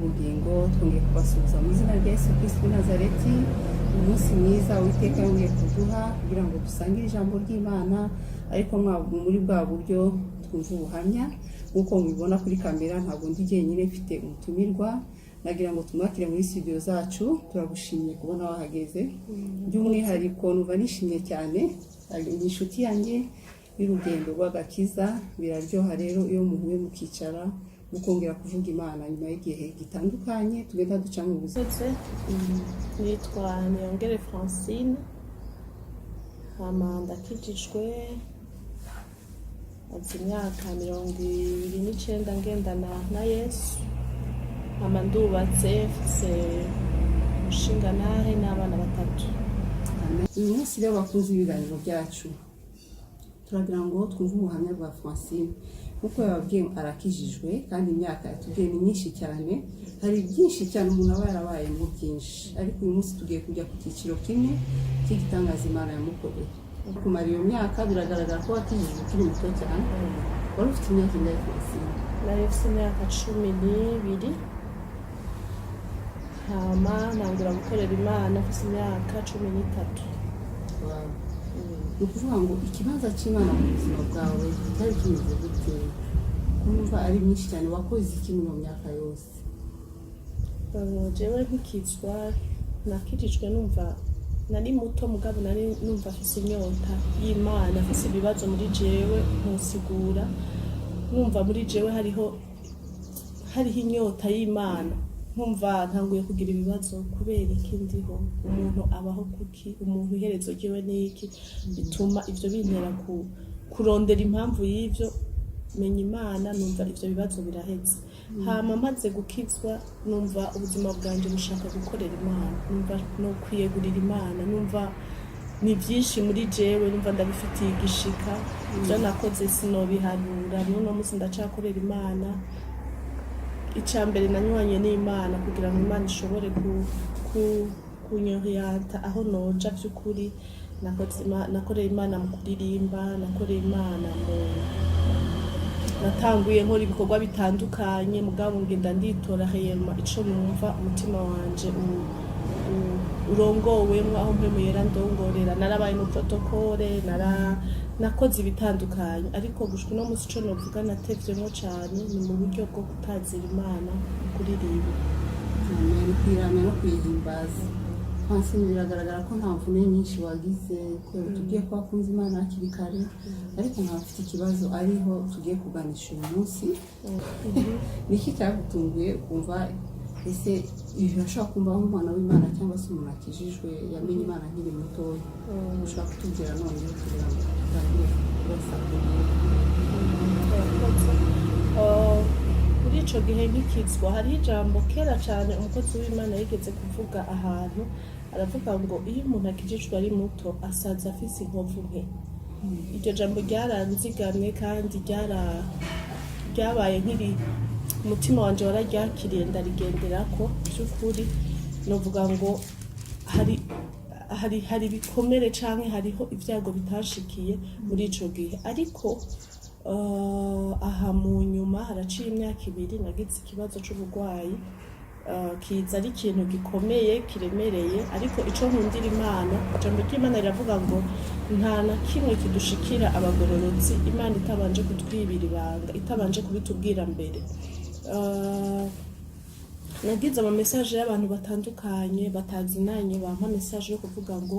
ubugingo twongeye kubasuhuza mu izina rya Yesu Kristo w'i Nazareti. Umunsi mwiza Uwiteka yongeye kuduha kugira ngo dusangire ijambo ry'Imana, ariko muri bwa buryo twumva ubuhamya. Nk'uko mubibona kuri kamera, ntabwo ndi jyenyine, mfite umutumirwa. Nagira ngo tumwakire muri studio zacu. Turagushimiye kubona wahageze. By'umwihariko numva nishimye cyane, ari inshuti yanjye y'urugendo rw'agakiza. Biraryoha rero iyo muhuye mukicara mukongera kuvuga Imana nyuma y'igihe gitandukanye tugenda duca mu buzima. Nitwa Niyongere Francine, ndakijijwe maze imyaka 29 ngendana na Yesu. Ndubatse, mfise umushingantahe n'abana 3. Uyu munsi rero bakunze ibiganiro byacu, turagira ngo twumve ubuhamya bwa Francine. Nkuko yababwiye arakijijwe kandi imyaka yatubwiye ni myinshi cyane. Hari byinshi cyane umuntu aba yarabaye mu byinshi, ariko uyu munsi tugiye kujya ku cyiciro kimwe cy'igitangaza Imana yamukoreye. Kumara iyo myaka biragaragara ko wakijijwe ukiri muto cyane. Wari ufite imyaka ingahe Francine? Nari mfite imyaka 12. Ntangura gukorera Imana mfite imyaka 13. Ni ukuvuga ngo ikibanza cy'Imana mu buzima bwawe cyari kimeze gute? Kumva ari myinshi cyane, wakoze iki mu myaka yose? Jewe nkikizwa, nakijijwe numva nari muto, mugabo nari numva afise inyota y'Imana, afise ibibazo muri jewe ntusigura. Numva muri jewe hariho inyota y'Imana. Nkumva ntanguye kugira ibibazo, kubera iki ndiho, umuntu abaho kuki, umuntu iherezo ryiwe niki, bituma ivyo bintera kurondera impamvu y'ivyo. Menya Imana, numva ivyo bibazo biraheze. Hama maze gukizwa, numva ubuzima bwanje bushaka gukorera Imana, numva no kwiyegurira Imana, numva ni byinshi muri jewe, numva ndabifitiye igishika. Ivyo nakoze sinobiharura, n'uno munsi ndacakorera Imana. Icambere nanywanye n'Imana kugira ngo Imana ishobore kunyoriyanta aho noja vy'ukuri. Nakoreye Imana mu kuririmba, nakoreye Imana natanguye nkora ibikorwa bitandukanye, mugabo ngenda nditora heyema ico numva umutima wanje urongowemwo, aho mpemu yera ndongorera. Narabaye mu protokole, nakoze ibitandukanye, ariko gushika no musi ico novuga natevyemo cyane ni mu buryo bwo gutazira Imana, kuririmba. Amen. Kwiramya no kwihimbaza. Francine, biragaragara ko nta mvune nyinshi wagize, kubera tugiye ko wakunze Imana hakiri kare, ariko nkafite ikibazo ariho tugiye kuganisha uyu munsi. Niki cyagutunguye kumva ese birashobora kumva nk'umwana w'Imana cyangwa se umuntu akijijwe yamenye Imana nkiri mutoya? Ushobora kutubwira none kugira ngo tutangire kubasabira. Muri ico gihe nkikizwa, hari ijambo kera cyane umukozi w'Imana yigeze kuvuga ahantu, aravuga ngo iyo umuntu akijijwe ari muto asaza afise inkovu nke. Iryo jambo ryaranzigamye kandi ryabaye nkiri umutima wanje wararyakiriye, ndarigenderako by'ukuri. Novuga ngo hari bikomere canke hariho ibyago bitashikiye muri ico gihe, ariko aha mu nyuma haraciye imyaka 2 nagize ikibazo c'uburwayi. Kiza ari ikintu gikomeye kiremereye, ariko ico nkundira Imana, ijambo ry'Imana riravuga ngo nta na kimwe kidushikira abagororotsi Imana itabanje kutwibira ibanga, itabanje kubitubwira mbere. Nagize ama message y'abantu batandukanye batazinanye, bampa message yo kuvuga ngo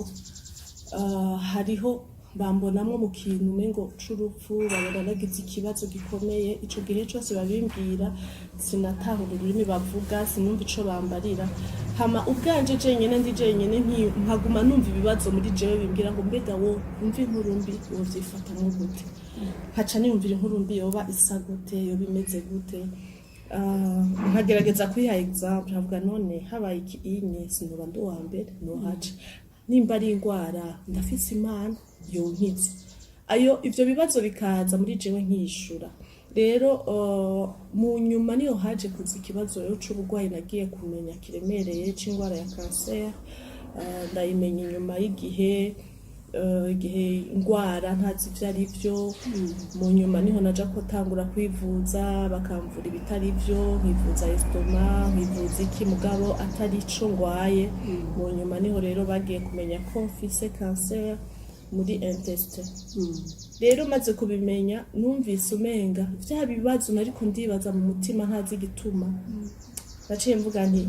hariho bambonamo mu kintu umengo c'urupfu, babona nagize ikibazo gikomeye. Ico gihe cyose babimbwira sinatahura ururimi bavuga, sinumva ico bambarira. Hama ubwanje jenyene ndi jenyene nkaguma numva ibibazo muri jewe bimbwira ngo mbega wo umva inkuru mbi wovyifatamwo gute, nkaca niyumvira inkuru mbi yoba isa gute, yoba imeze gute. Nkagerageza kwiha example, havuga none habaye iki inye sinoba ndo wa mbere nohaca, nimba ari ingwara ndafise Imana yonkize. Ivyo bibazo bikaza muri jewe nkishura. Rero mu nyuma niyo haje kuza ikibazo rero c'uburwayi nagiye kumenya kiremereye c'ingwara ya cancer. Ndayimenya inyuma y'igihe igihe indwara ntazi ibyo ari byo, mu nyuma niho naja gutangura kwivuza bakamvura ibitari byo, nkivuza estoma, nkivuza iki mugabo atari ico ngwaye. Mu nyuma niho rero bagiye kumenya ko mfise cancer muri intestin. Rero maze kubimenya numvise umenga vya bibazo nariko ndibaza mu mutima ntazi igituma, naciye mvuga nti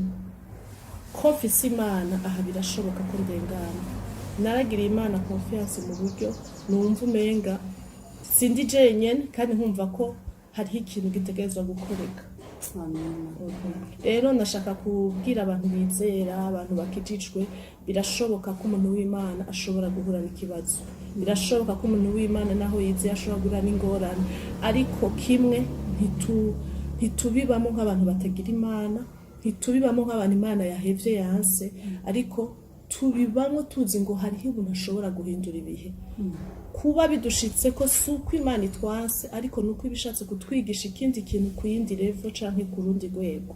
ko mfise Imana aha birashoboka ko ndengana. Naragiriye Imana confiance mu buryo numva umenga sindi jenyene kandi nkumva ko hariho ikintu gitegerezwa gukoreka. Rero nashaka kubwira abantu bizera, abantu bakijijwe, birashoboka ko umuntu w'Imana ashobora guhura n'ikibazo, birashoboka ko umuntu w'Imana naho yize ashobora guhura n'ingorane, ariko kimwe ntitubibamo nk'abantu batagira Imana, ntitubibamo nk'abantu Imana yahevye yanse, ariko tubibamo tuzi ngo hariho umuntu ashobora guhindura ibihe. Kuba bidushitse ko si uko Imana itwanse, ariko nuko ibishatse kutwigisha ikindi kintu ku yindi level canke ku rundi rwego.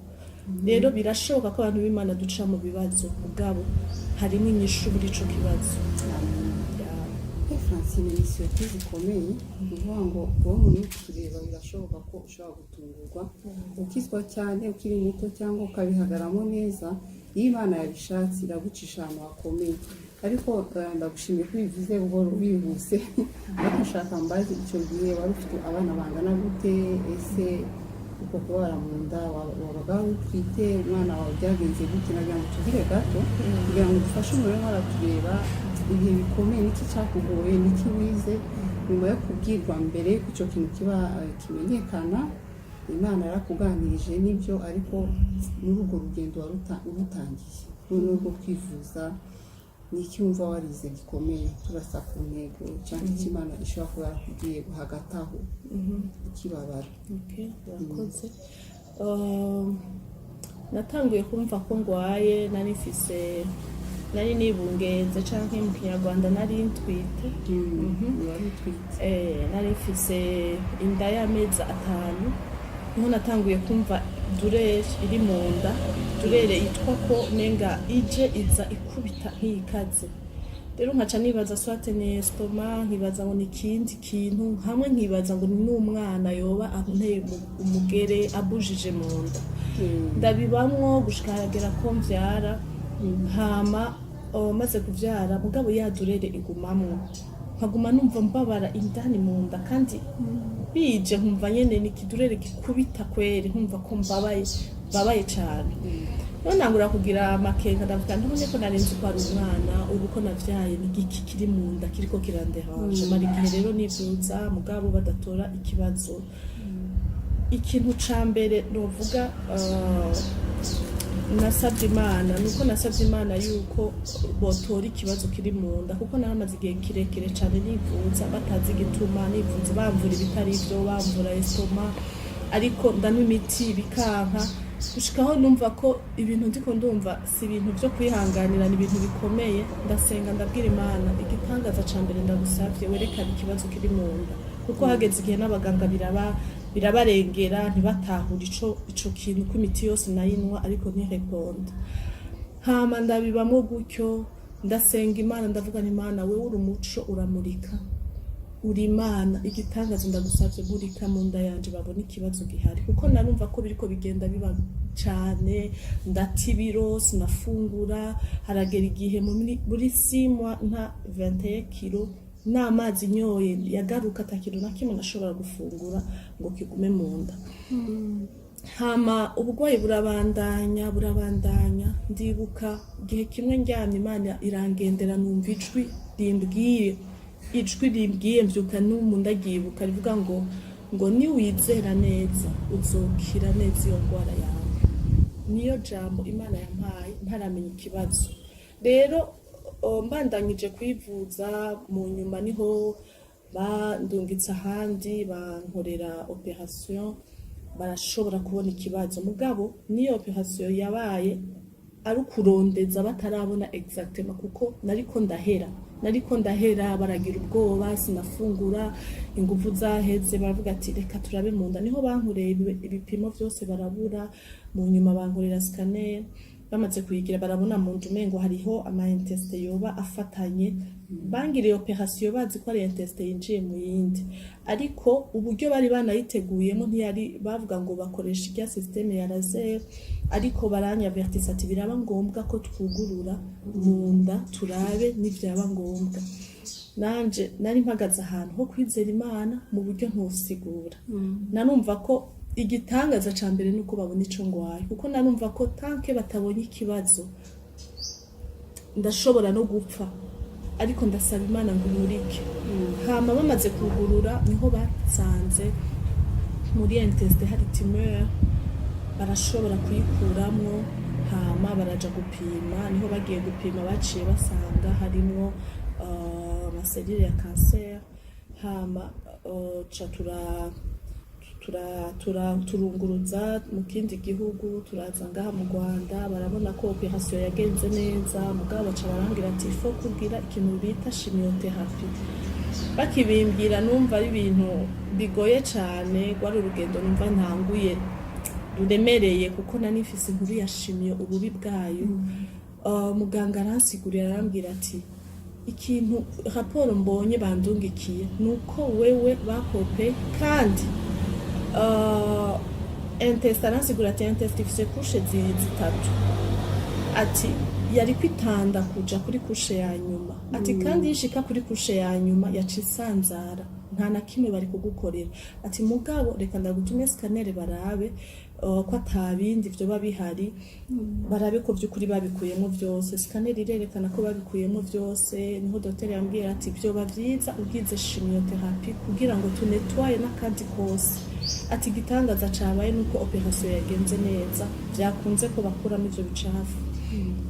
Rero birashoboka ko abantu b'Imana duca mu bibazo, mugabo hari n'inyishu muri ico kibazo. Francine, ni surprise ikomeye kuvuga ngo uwo muntu ukireba birashoboka ko ushobora gutungurwa ukizwa cyane ukiri muto cyangwa ukabihagaramo neza. Iyo Imana yabishatse iragucisha ahantu hakomeye, ariko ndagushimiye ko ubivuze buhoro bihuse. Ariko nshaka mbaze icyo gihe wari ufite abana bangana gute? Ese uko kubara mu nda wabaga ufite umwana wawe byagenze gute? Nagira ngo tugire gato kugira ngo dufashe umuntu waratureba ibihe bikomeye, n'iki cyakugoye, n'iki wize nyuma yo kubwirwa mbere ko icyo kintu kiba kimenyekana. Imana yarakuganirije n'ibyo, ariko muri urwo rugendo warutangiye noneho rwo kwivuza, n'iki wumva warize gikomeye turasa ku ntego cyangwa icyo Imana ishobora kuba yarakubwiye hagati aho ukibabara? Urakoze. Natanguye kumva ko ngwaye, nari nibungenze canke mu Kinyarwanda nari ntwite. Nari mfise inda y'amezi 5, niho natanguye kumva durere iri mu nda, durere yitwa ko nenga ije iza ikubita nk'ikaze. Rero nkaca nibaza swate ni estoma, nkibaza ngo nikindi kintu, hamwe nkibaza ngo ni n'umwana yoba anteye umugere abujije mu nda. Ndabibamwo gushika haragera ko mvyara, hama maze kuvyara mugabo ya durere igumamwo, nkaguma numva mbabara indani mu nda, kandi bije nkumva nyene ni kidurere gikubita kweri, nkumva ko mbabaye cyane. None nangura kugira amakenga, ndavuga ndabone ko narenze ko ari umwana, ubu ko navyaye ni giki kiri mu nda kiriko kirandehaje. Mara igihe rero nivuza mugabo badatora ikibazo. Ikintu ca mbere novuga nasabye Imana yuko botora ikibazo kiri mu nda, kuko naramaze igihe kirekire cyane nivuza batazi igituma, nivuza bamvura ibitari byo, bamvura estoma, ariko ndanywa imiti bikanka, gushikaho numva ko ibintu ndiko ndumva si ibintu byo kwihanganira, ni ibintu bikomeye. Ndasenga ndabwira Imana, igitangaza ca mbere ndagusavye werekana ikibazo kiri mu nda, kuko hageze igihe n'abaganga birabarengera ntibatahura ico kintu, ko imiti yose nayinwa ariko ntireponde. Hama ndabibamo gutyo, ndasenga Imana, ndavuga ni Imana, wewe uri umuco uramurika, uri Imana, igitangaza ndagusavye burika mu nda yanje babona ikibazo gihari, kuko narumva ko biriko bigenda biba cane, ndatibiro, sinafungura, haragera igihe muri 6 mois nta 21 kilo, n'amazi nyoye yagaruka atakintu na kimwe nashobora gufungura ngo kigume mu nda. Hama ubugwayi burabandanya, ndibuka igihe kimwe ndyamye Imana irangendera, numva ijwi rimbwiye mvyuka n'umu ndagyibuka rivuga ngo ni wizera neza uzokira neza iyo ngwara yawe. Niyo jambo Imana yampaye ntaramenya ikibazo. Rero mbandanyije kwivuza, mu nyuma niho bandungitse ahandi bankorera operation, barashobora kubona ikibazo. Mugabo niyo operation yabaye ari kurondeza batarabona exactement, kuko nariko ndahera, baragira ubwoba, sinafungura, ingufu zaheze, baravuga ati reka turabe mu nda. Niho bankoreye ibipimo byose barabura, mu nyuma bankorera scanner, bamaze kuyigira barabona mu nda umengo hariho ama intestin yoba afatanye, bangiriye operation bazi ko ari intestin yinjiye mu yindi, ariko uburyo bari banayiteguyemo ntiyari bavuga ngo bakoresha irya systeme ya laser, ariko baranyavertisa ati biraba ngombwa ko twugurura mu nda turabe n'ivyaba ngombwa. Nanje nari mpagaze ahantu ho kwizera Imana mu buryo ntusigura, nanumva ko igitangaza ca mbere nuko babona ico ngwaye, kuko nanumva ko tanke batabonye ikibazo ndashobora no gupfa, ariko ndasaba Imana ngo nurike. Hama bamaze kugurura niho basanze muri intestin hari tumeur, barashobora kuyikuramwo, hama baraja gupima, niho bagiye gupima baciye basanga harimwo amaselile ya cancer. Hama turunguruza mu kindi gihugu, turaza ngaha mu Rwanda, barabona ko operation yagenze neza, mugabo baca barangira ati fo kugira ikintu bita chimiothérapie. Bakibimbwira numva ari ibintu bigoye cyane, rwari urugendo numva ntanguye ruremereye, kuko nanifise inkuru ya chimio ububi bwayo. Muganga aransigurira arambwira ati ikintu raporo mbonye bandungikiye nuko wewe bakope kandi intestin, aransigura ati intestin ifise kushe zitatu, ati yari kwitanda kuja kuri kushe ya nyuma, ati kandi yishika kuri kushe ya nyuma yacisanzara, nta na kimwe bari kugukorera, ati mugabo reka ndagutumye scanner barabe ko atabindi vyoba bihari, barabe ko vy'ukuri babikuyemo vyose. Scanner irerekana ko babikuyemo vyose, niho docteur yambwira ati vyoba vyiza ugize chimiothérapie kugira ngo tunetwaye n'akandi kose. Ati gitangaza cabaye nuko operation yagenze neza, vyakunze ko bakuramo ivyo bicafu.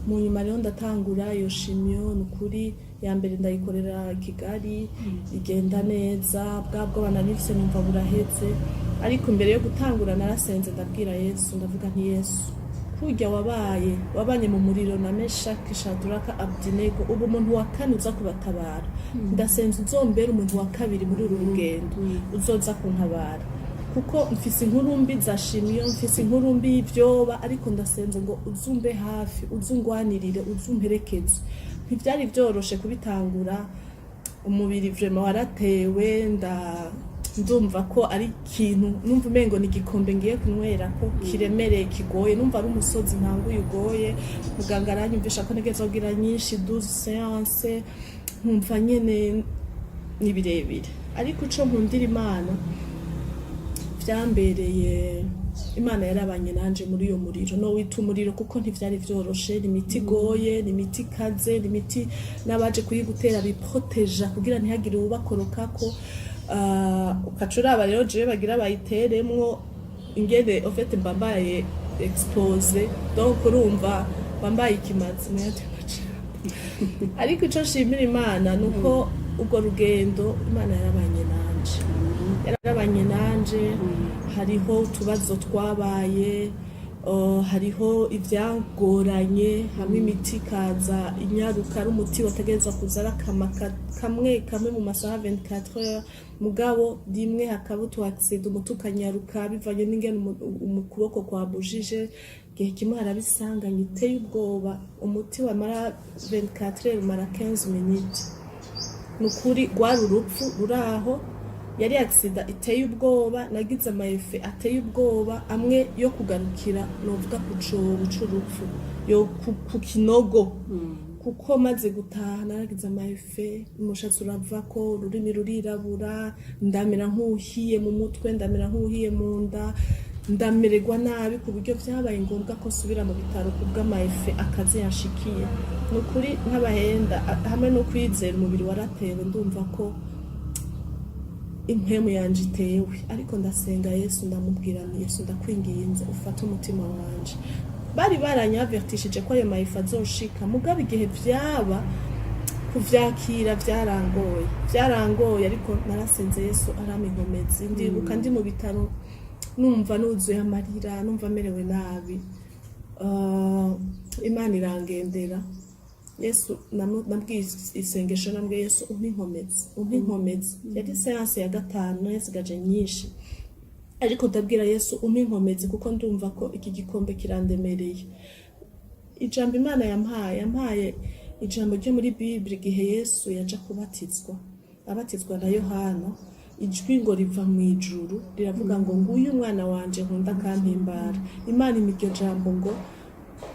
Mu nyuma rero ndatangura iyo chimio, nukuri ya mbere ndayikorera Kigali, igenda neza, bwabwo bananifise numva buraheze, ariko imbere yo gutangura narasenze ndabwira Yesu, ndavuga nti Yesu kurya wabanye mu muriro na Meshaki, Shadraka, Abdinego, ubu umuntu wa kane uza kubatabara, ndasenze uzombera umuntu wa kabiri muri uru rugendo uzoza kuntabara, kuko mfise inkuru mbi za chimio, mfise inkuru mbi y'ivyoba, ariko ndasenze ngo uzumbe hafi, uzungwanirire, uzumperekeze. Ntivyari vyoroshe kubitangura, umubiri vraiment waratewe, ndumva ko ari ikintu numva umengo ni igikombe ngiye kunywera ko kiremereye kigoye, numva ari umusozi ntanguye ugoye. Muganga aranyumvisha ko ntegeza kugira nyinshi 12 séances, nkumva nyene ni birebire, ariko ico nkundira Imana vyambereye, Imana yarabanye nanje muri iyo muriro, no wita umuriro kuko ntivyari vyoroshe, ni imiti igoye, ni imiti ikaze, ni imiti n'abaje kuyigutera biproteja kugira ntihagire ubakorokako. Ukacuraba rero jewe bagira bayiteremwo ingene en fait mbambaye expose, donc urumva bambaye ikimazi ariko ico nshimira Imana nuko ubwo rugendo Imana yarabanye nanje, hariho utubazo twabaye, hariho ivyagoranye, hamwe imiti kaza inyaruka, ari umuti wategereza kuzara kamwe mu masaha 24 heures, mugabo rimwe hakaba utuaccide umuti ukanyaruka bivanye n'ingene ukuboko kwabujije, gihe kimwe harabisanganye iteye ubwoba, umuti wamara 24 heures umara 15 minutes, nukuri rwari urupfu ruraho. Yari accident iteye ubwoba, nagize amaefe ateye ubwoba, amwe yo kugarukira novuga kucobo c'urupfu yo ku kinogo, kuko maze gutaha naragize amaefe, umushatsi uravako, ururimi rurirabura, ndamera nk'uhiye mu mutwe, ndamera nk'uhiye mu nda, ndamererwa nabi ku buryo vyabaye ngombwa ko subira mu bitaro kubw'amaefe akaze yanshikiye. Nukuri nk'abahenda hamwe no kwizera umubiri waratewe, ndumva ko impemu yanje itewe, ariko ndasenga Yesu, ndamubwira nti Yesu ndakwinginze ufate umutima wanje. Bari baranyavertishije ko ayo mayifa azoshika, mugabo igihe vyaba kuvyakira vyarangoye, ariko narasenze Yesu arama inkomezi. Ndibuka ndi mu bitaro numva nuzuye amarira, numva merewe nabi, Imana irangendera. Yesu nabwiye isengesho, nambwiye Yesu umpe inkomezi. Yari seanse ya gatanu yasigaje nyinshi, ariko ndabwira Yesu umpe inkomezi kuko ndumva ko iki gikombe kirandemereye. ijambo Imana yampaye ijambo ryo muri Bible igihe Yesu yaja kubatizwa abatizwa na Yohana, ijwi ngo riva mu ijuru riravuga ngo nguyu umwana wanje nkunda kampimbara. Imana iryo jambo ngo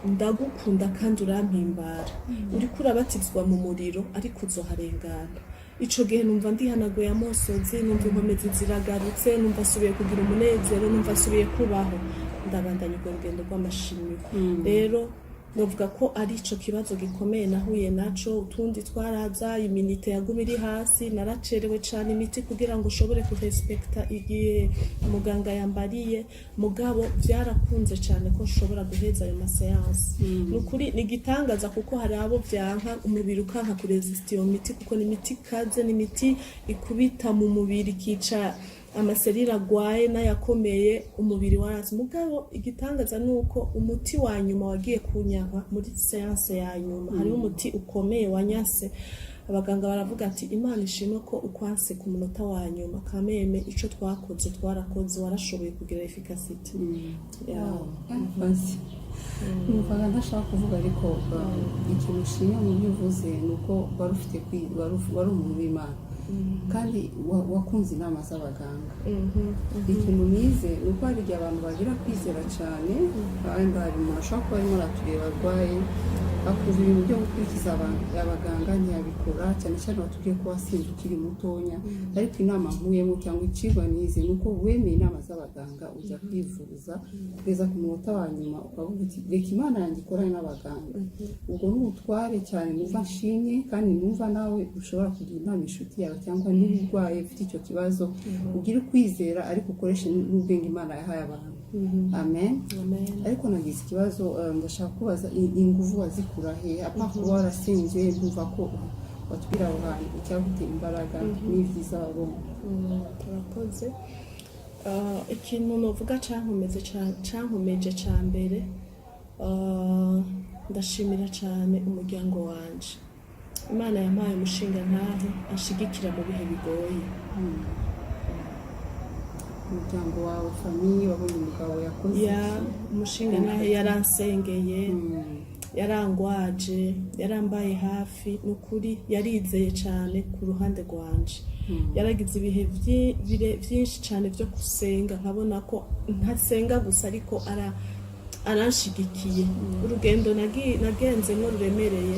ndagukunda kandi urampimbara. Uriko urabatizwa mu muriro ariko uzoharengana. Ico gihe numva ndihanaguye amosozi, numva inkomezi ziragarutse, numva asubiye kugira umunezero, numva asubiye kubaho. Ndabandanya urwo rugendo rw'amashimwe. Rero novuga ko ari ico kibazo gikomeye nahuye naco. Utundi twaraza iminite yaguma iri hasi, naracerewe cane imiti kugira ngo ushobore kurespekta igihe muganga yambariye, mugabo byarakunze cane ko nshobora guheza ayo maseanse. Nukuri nigitangaza kuko hari abo vyanka umubiri ukanka kuresista iyo miti, kuko ni imiti kaze, ni imiti ikubita mu mubiri kica amaserira agwaye n'ayakomeye umubiri warazi. Mugabo igitangaza nuko umuti wa nyuma wagiye kunyanka muri seanse ya nyuma, hariho umuti ukomeye wanyase. Abaganga baravuga ati Imana ishimwe ko ukwanse ku munota wa nyuma, kameme ico twakoze twarakoze, warashoboye kugira efficacity. Numvaga ntashaka kuvuga, ariko ikintu ushimye mu byo uvuze ni uko wari ufite wari umuntu w'Imana kandi wakunze inama z'abaganga. Ikintu nize ni uko hari igihe abantu bagira kwizera cyane, kandi hari umuntu ashobora kuba arimo aratureba arwaye akumva ibintu byo gukurikiza abaganga ntiyabikora, cyane cyane batubwiye ko wasinze ukiri mutonya. Ariko inama nkuyemo cyangwa icigwa nize ni uko wemeye inama z'abaganga ujya kwivuza kugeza ku munota wa nyuma, ukavuga uti reka Imana yanjye ikorane n'abaganga. Ubwo ni ubutware cyane numva nshimye, kandi numva nawe ushobora kugira inama inshuti yawe, cyangwa niba urwaye ufite icyo kibazo ugire ukwizera ariko ukoreshe n'ubwenge Imana yahaye abantu. Amen. Ariko nagize ikibazo, ndashaka kubaza inguvu wazikura he apa kuba warasenze? Ndumva ko watubwira aho hantu icyagutera imbaraga n'ibyiza wabonye. Turakoze. Ikintu novuga cankomeje ca mbere, ndashimira cyane umuryango wanje. Imana yampaye umushinga ntahe ashigikira mu bihe bigoye. Umuryango wawe, famiye, wabonye umugabo yakoze umushinga ntahe yaransengeye, yarangwaje, yarambaye hafi. Nukuri yarizeye cyane ku ruhande rwanje. Yaragize ibihe byinshi cyane byo gusenga, nkabona ko ntasenga gusa ariko aranshigikiye. Urugendo nagenze nko ruremereye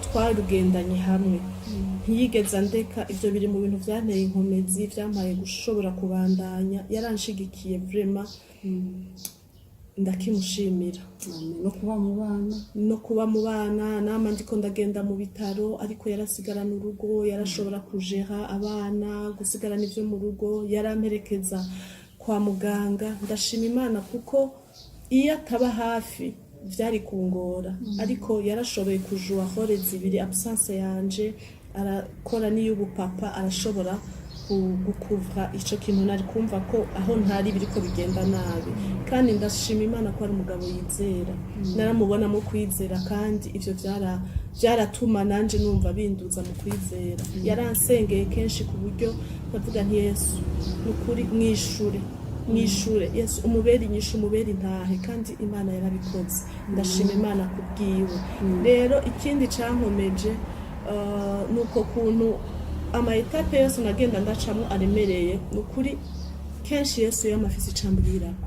twarugendanye hamwe, ntiyigeze ndeka. Ibyo biri mu bintu byanteye inkomezi, byampaye gushobora kubandanya. Yaranshigikiye vraiment, ndakimushimira. No kuba mu bana nama ndiko ndagenda mu bitaro, ariko yarasigarana urugo, yarashobora kujera abana, gusigarana ibyo mu rugo, yaramperekeza kwa muganga. Ndashima Imana kuko iyo ataba hafi vyari kungora, ariko yarashoboye kujua hore zibiri absence yanje, arakora n'iy'ubupapa, arashobora gukuvra ico kintu nari kumva ko aho ntari biriko bigenda nabi. Kandi ndashima Imana ko ari umugabo yizera, naramubona mu kwizera, kandi ivyo vyaratuma nanje numva binduza mu kwizera. Yaransengeye kenshi ku buryo ndavuga nti Yesu nukuri mwishure Yesu, umubere inyishu, umubere intahe, kandi Imana yarabikoze. Ndashima Imana kubwiwe. Rero ikindi cankomeje nuko kuntu ama etape yose nagenda ndacamo aremereye. Nukuri kenshi Yesu yamafise icambwirako.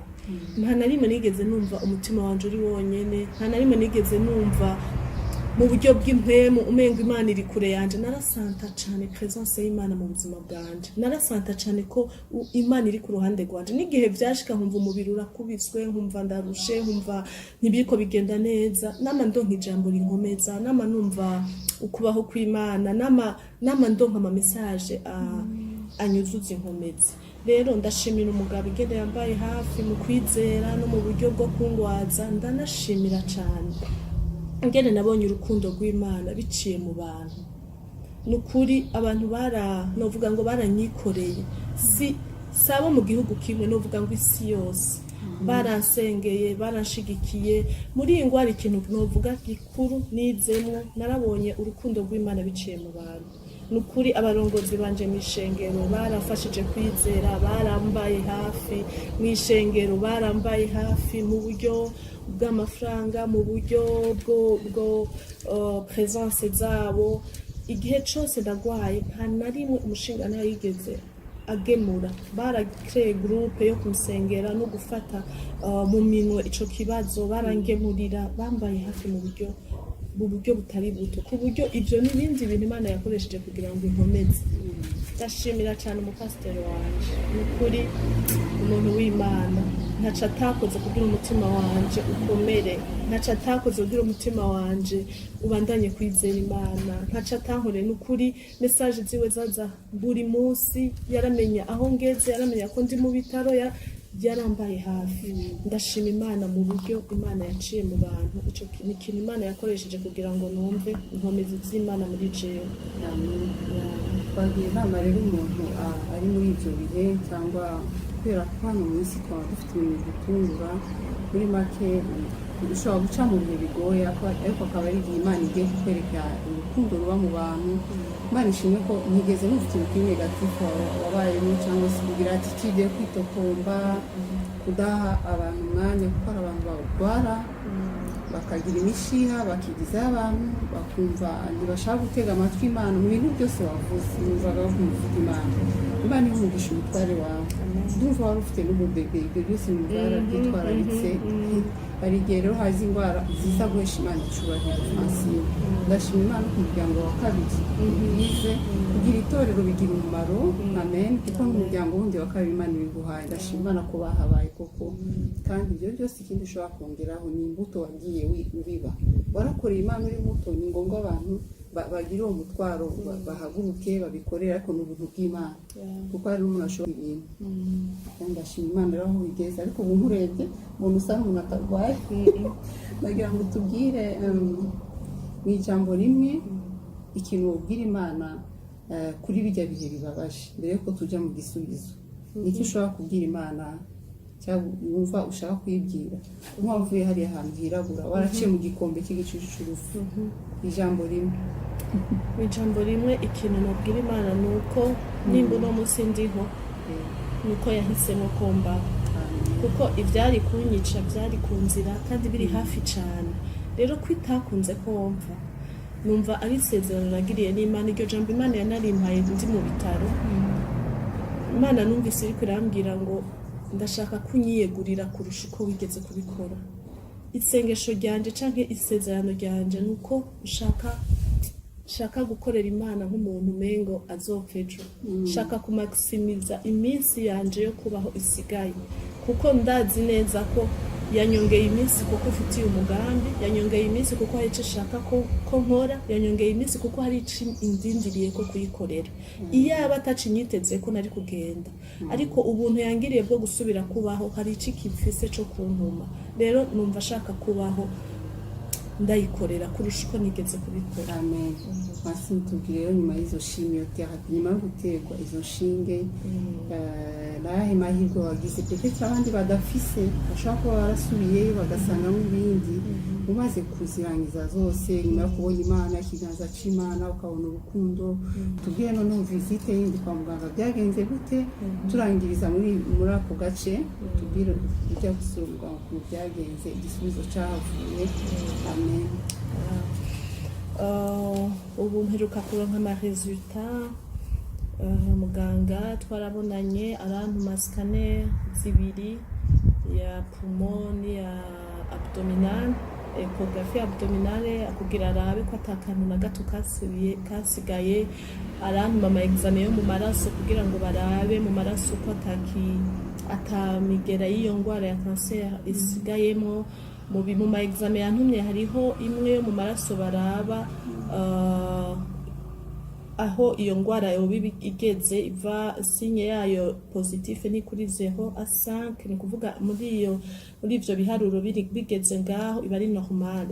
Nta na rimwe nigeze numva umutima wanje uri wonyene, nta na rimwe nigeze numva mu buryo bw'impwemu umenga Imana iri kure yanje. Narasanta cyane presence y'Imana mu buzima bwanje, narasanta cyane ko Imana iri ku ruhande rwanje. N'igihe byashika nkumva umubiri urakubiswe, nkumva ndarushe, nkumva ntibiko bigenda neza, nama ndonka ijambo rinkomeza, nama numva ukubaho kw'Imana, nama ndonka ama message anyuzuza inkomezi. Rero ndashimira umugabo igende yambaye hafi mu kwizera no mu buryo bwo kungwaza. Ndanashimira cyane ngene nabonye urukundo rw'Imana biciye mu bantu. Nukuri abantu novuga ngo baranyikoreye, sabo mu gihugu kimwe, novuga ngo isi yose baransengeye, baranshigikiye. Muri iyi ngwara ikintu novuga gikuru nizemwa, narabonye urukundo rw'Imana biciye mu bantu. nukuri abarongozi banje mw'ishengero barafashije kwizera, barambaye hafi mw'ishengero, barambaye hafi mu buryo bw'amafaranga, mu buryo bwo presence zabo. Igihe cose ndagwaye nta na rimwe umushinga yigeze agemura. Barakreye groupe yo kumusengera no gufata mu minwe ico kibazo, barangemurira, bambaye hafi mu buryo butari buto, ku buryo ivyo n'ibindi bintu Imana yakoresheje kugira ngo inkomeze. Ndashimira cyane umupasiteri wanje, nukuri umuntu w'Imana, ntaco atakoze kugira umutima wanje ukomere, ntaco atakoze kugira umutima wanje ubandanye kwizera Imana, ntaco atankoreye. Nukuri message ziwe zaza buri munsi, yaramenya aho ngeze, yaramenya ko ndi mu bitaro, yarambaye hafi. Ndashima Imana mu buryo Imana yaciye mu bantu. Ico ni ikintu Imana yakoresheje kugira ngo numve inkomezi z'Imana muri jewe. Twagira inama rero umuntu ari muri ibyo bihe, cyangwa kubera ko hano mu isi twaba dufite ibintu dutungura, muri make ushobora guca mu bihe bigoye, ariko akaba ari igihe Imana igiye kukwereka urukundo ruba mu bantu. Imana ishimwe ko ntigeze mufite ibintu negatifu wabayemo, cyangwa se kugira attitude yo kwitotomba, kudaha abantu umwanya, kuko hari abantu barwara bakagira imishiha, bakigizaho abantu, bakumva ntibashaka gutega amatwi Imana. Mu bintu byose wavuze numvaga bakumva Imana. Imana ihumugisha umutware wawe. Ndumva wari ufite n'ububebe, ibyo byose numva byitwararitse. Hari igihe rero haza indwara ziza guhesha Imana icubahiro. Francine, ndashima Imana ku muryango wa kabiri bize kugira itorero bigira umumaro. Amen. Kuko n'umuryango wundi wa kabiri Imana ibiguhaye. Ndashima Imana ko bahabaye koko, kandi ibyo byose ikindi ushobora kongeraho ni imbuto wagiye ubiba. Warakoreye Imana uri muto, ni ngombwa abantu bagira uwo mutwaro, bahaguruke babikorera, ariko ni ubuntu bw'Imana, kuko hari n'umuntu ashobora ibintu. Kandi ndashima Imana rero aho bigeze. Ariko ubu nkurebye umuntu usa n'umuntu atarwaye, ndagira ngo tubwire mu ijambo rimwe ikintu wabwira Imana kuri bijya bihe bibabaje, mbere yuko tujya mu gisubizo. Niki ushobora kubwira Imana cyangwa wumva ushaka kwibwira nk'uwavuye hariya hantu hirabura, waraciye mu gikombe cy'igicucu cy'urupfu? Ijambo rimwe. Ijambo rimwe, ikintu nabwira Imana ni uko nimba uno munsi ndiho, ni uko yahisemo ko mbaho, kuko ibyari kunyica byari ku nzira kandi biri hafi cyane. Rero ko itakunze ko wumva, numva ari isezerano nagiriye n'Imana. Iryo jambo Imana yanarimpaye ndi mu bitaro. Imana numvise iri kurambwira ngo ndashaka kunyiyegurira kurusha uko wigeze kubikora. Isengesho ryanje canke isezerano ryanje nuko shaka gukorera Imana nk'umuntu mengo azopfa ejo. Shaka kumaximiza iminsi yanje yo kubaho isigaye, kuko ndazi neza ko yanyongeye iminsi kuko ufitiye umugambi, yanyongeye iminsi kuko hari icyo shaka ko nkora, yanyongeye iminsi kuko hari icyo indindiriye ko kuyikorera. Iyaba atacinyiteze ko nari kugenda, ariko ubuntu yangiriye bwo gusubira kubaho, hari icyo kifise cyo kuntuma. Rero numva ashaka kubaho ndayikorera kurusha uko nigeze kubikora. Amen. Hasi tubwire rero nyuma y'izo shimwe therapy, nyuma yo guterwa izo shinge, nahe mahirwe wagize peut-être abandi badafise, bashaka kuba barasubiyeyo bagasangamo ibindi. Umaze kuzirangiza zose, nyuma yo kubona Imana, ikiganza c'Imana, ukabona urukundo, tubwire noneho visite yindi kwa muganga byagenze gute? Turangiriza muri ako gace, tubwire ujya gusura ku byagenze, igisubizo cyahavuye. Amen. Ubu mperuka kuronka amaresultat. Muganga twarabonanye arantuma scanner zibiri ya poumon, ya abdominal, ecography abdominale, kugira arabe ko atakantu na gato kasigaye. Arantuma ama examen yo mu maraso kugira ngo barabe mu maraso ko atamigera y'iyo ndwara ya cancer isigayemo. Mu ma examen yantumye hariho imwe yo mu maraso baraba aho iyo ndwara yoba igeze, iva sinye yayo positif ni kuri 0 à 5, ni kuvuga muri ivyo biharuro bigeze ngaho iba ari normal.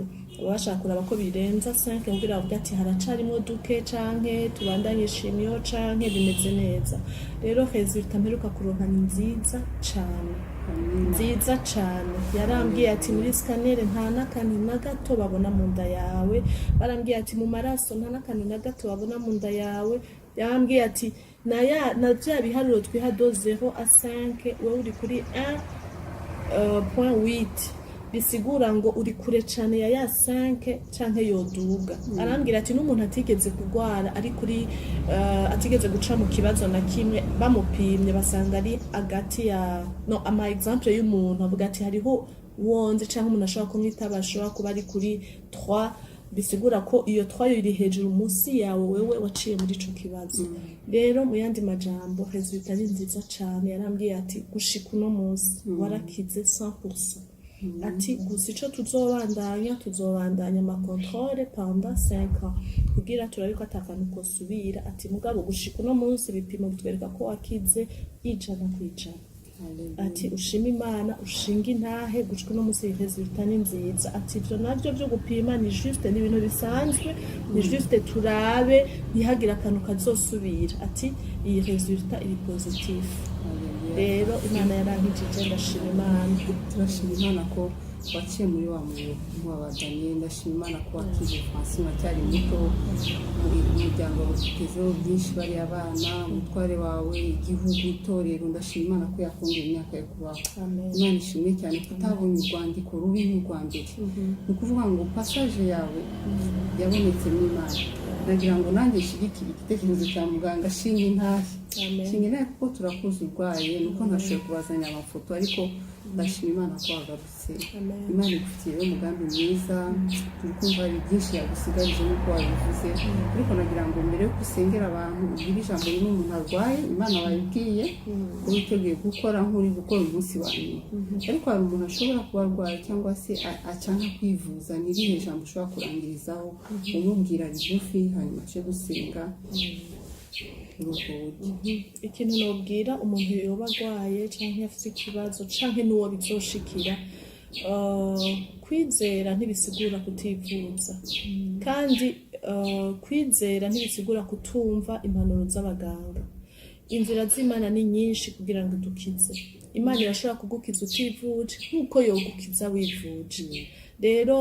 Bashaka kuraba ko birenza 5 kugira bavuga ati haracarimo duke canke tubandanye shimyo canke bimeze neza. Rero resultat mperuka kuronka ni nziza cane. nziza cyane. Yarambwiye ati muri sikaneri nta n'akantu na gato babona mu nda yawe, barambwiye ati mu maraso nta n'akantu na gato babona mu nda yawe. Yarambwiye ati na bya biharuro twiha do 0 à 5 wowe uri kuri 1.8 bisigura ngo uri kure cyane ya 5 canke yoduga. Arambwira ati n'umuntu atigeze kugwara ari kuri atigeze guca mu kibazo na kimwe bamupimye basanga ari agati ya no ama exemple y'umuntu avuga ati hariho wonze canke umuntu ashobora kumwita bashobora kuba ari kuri 3 bisigura ko iyo 3 iri hejuru munsi yawe wewe waciye muri ico kibazo. Rero mu yandi majambo resultat ni nziza cyane. Yarambwiye ati gushika uno munsi warakize 100%. Ati gusa ico tuzobandanya ama controle pendant 5 ans kugira turabiko atakantu ko subira. Ati mugabo gushika uno munsi bipimo bitwereka ko wakize 100%. Ati ushima Imana ushinga intahe gushika uno munsi resultat ni nziza. Ati ivyo navyo byo gupima ni juste ni ibintu bisanzwe, ni juste turabe ntihagira akantu kazosubira. Ati iyi resultat iri positif. Rero Imana yarankijije ndashima Imana. Turashima Imana ko waciye muri wa mubabadanye. Ndashima Imana ko wakize Francine cyari muto muri umuryango utezeho byinshi bari abana umutware wawe igihugu itorero. Ndashima Imana ko yakongera imyaka yo kubaho. Imana ishimwe cyane kutabonye urwandiko rubi nk'urwa mbere. Ni ukuvuga ngo passage yawe yabonetse mu Imana. Nagira ngo nanjye shigikira igitekerezo cya muganga shinga intahe. Shinga intahe kuko turakuze urwaye nuko ntashoboye kubazanya amafoto ariko ndashima Imana ko wagarutse. Imana igufitiye umugambi mwiza. Turi kumva hari byinshi yagusigarije nk'uko wabivuze ariko nagira ngo mbere yo gusengera abantu ubwire ijambo rimwe umuntu arwaye Imana wayibwiye ko witeguye gukora nk'uri gukora umunsi wa nyuma. Ariko hari umuntu ashobora kuba arwaye cyangwa se acanka kwivuza. Ni irihe jambo ushobora kurangirizaho umubwira rigufi hanyuma cyo gusenga? Ikintu nobwira umuntu yoba agwaye canke afite ikibazo canke n'uwo bizoshikira, kwizera ntibisigura kutivuza kandi kwizera ntibisigura kutumva impanuro z'abaganga. Inzira z'Imana ni nyinshi kugira ngo dukize. Imana irashobora kugukiza utivuje nk'uko yogukiza wivuje. Rero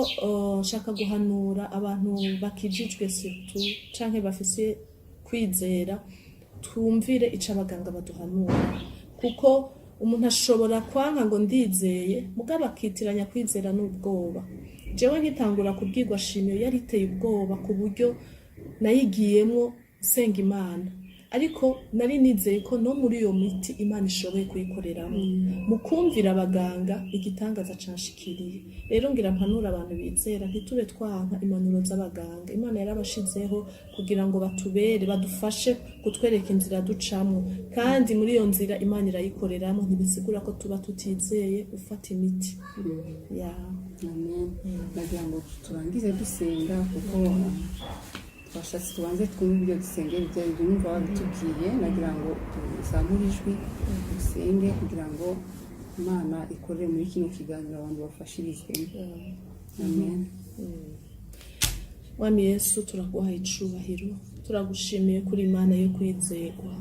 nshaka guhanura abantu bakijijwe surtout canke bafise kwizera twumvire ico abaganga baduhanura, kuko umuntu ashobora kwanka ngo ndizeye mugabo akitiranya kwizera n'ubwoba. Jewe nkitangura kubwirwa shimyo yariteye ubwoba ku buryo nayigiyemwo senga Imana, ariko nari nizeye ko no muri iyo miti Imana ishoboye kuyikoreramo. Mu kumvira abaganga igitangaza canshikiriye. Rero ngira mpanura abantu bizera ntitube twanka impanuro z'abaganga. Imana yarabashizeho kugira ngo batubere badufashe kutwereka inzira ducamo, kandi muri iyo nzira Imana irayikoreramo. Ntibisigura ko tuba tutizeye ufata imiti. Amen. Nagira ngo turangize dusenga kuko twashatse tubanze twumve ibyo dusengera ibyo numva wabitubwiye. Nagira ngo tuzamure ijwi dusenge kugira ngo Imana ikorere muri kino kiganiro abantu bafashirizwemo. Amen. Mwami Yesu turaguhaye icubahiro, turagushimiye kuri Imana yo kwizerwa,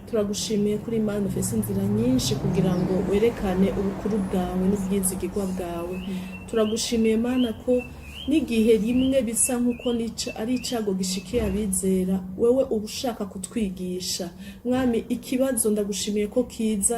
turagushimiye kuri Imana ufise inzira nyinshi kugira ngo werekane ubukuru bwawe n'ubwizigirwa bwawe. Turagushimiye Mana ko n'igihe rimwe bisa nk'uko ari icago gishikiye abizera, wewe uba ushaka kutwigisha. Mwami, ikibazo ndagushimiye ko kiza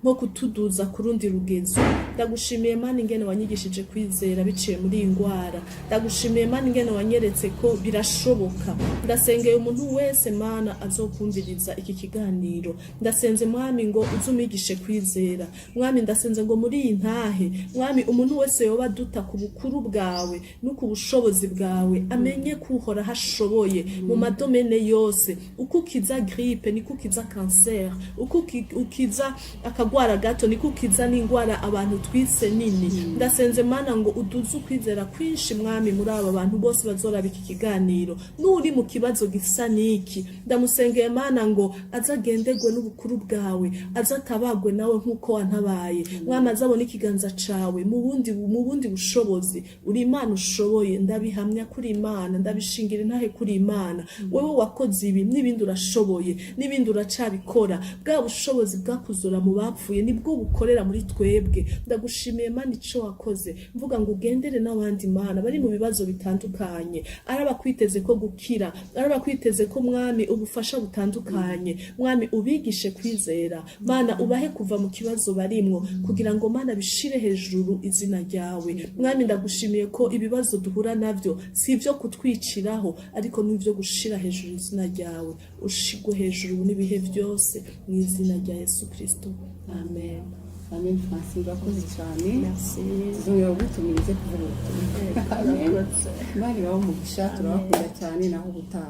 nko kutuduza ku rundi rugezo. Ndagushimiye Mana ingene wanyigishije kwizera biciye muri iyi ngwara. Ndagushimiye Mana ingene wanyeretse ko birashoboka. Ndasengeye umuntu wese Mana azokumviriza iki kiganiro. Ndasenze Mwami ngo uzumigishe kwizera. Mwami, ndasenze ngo muri iyi ntahe Mwami umuntu wese yoba duta ku bukuru bwawe nuko ubushobozi bwawe amenye kuhora hashoboye mu madomene yose. Uko ukiza gripe niko ukiza cancer, uko ukiza akagwara gato niko ukiza n'ingwara abantu twise nini. Ndasenze Mana ngo uduze ukwizera kwinshi Mwami muri aba bantu bose bazoraba iki kiganiro. Nuri mu kibazo gisa niki, ndamusengeye Mana ngo azagendegwe n'ubukuru bwawe, azatabagwe nawe nkuko wantabaye. Mwami, azabona ikiganza cawe mu bundi bushobozi. Uri Imana ushoboye ndabihamya kuri Imana, ndabishingira intahe kuri Imana. Wewe wakoze ibi n'ibindi urashoboye, n'ibindi uracabikora. Bwa bushobozi bwakuzura mu bapfuye nibwo bukorera muri twebwe. Ndagushimiye Mana ico wakoze, mvuga ngo ugendere n'abandi Mana bari mu bibazo bitandukanye, araba kwiteze ko gukira, araba kwiteze ko Mwami ubufasha butandukanye. Mwami ubigishe kwizera, Mana ubahe kuva mu kibazo barimwo, kugira ngo Mana bishire hejuru izina ryawe. Mwami ndagushimiye ko ibibazo duhura navyo si ivyo kutwiciraho, ariko n'ivyo gushira hejuru izina ryawe. Ushigwe hejuru n'ibihe byose mu izina rya Yesu Kristo, amen. Amen. Francine urakoze cyane. Merci. Zongera gutumirize kuvuga ubutumwa. Amen. Imana ibahe umugisha, turabakunda cyane naho ubutaha.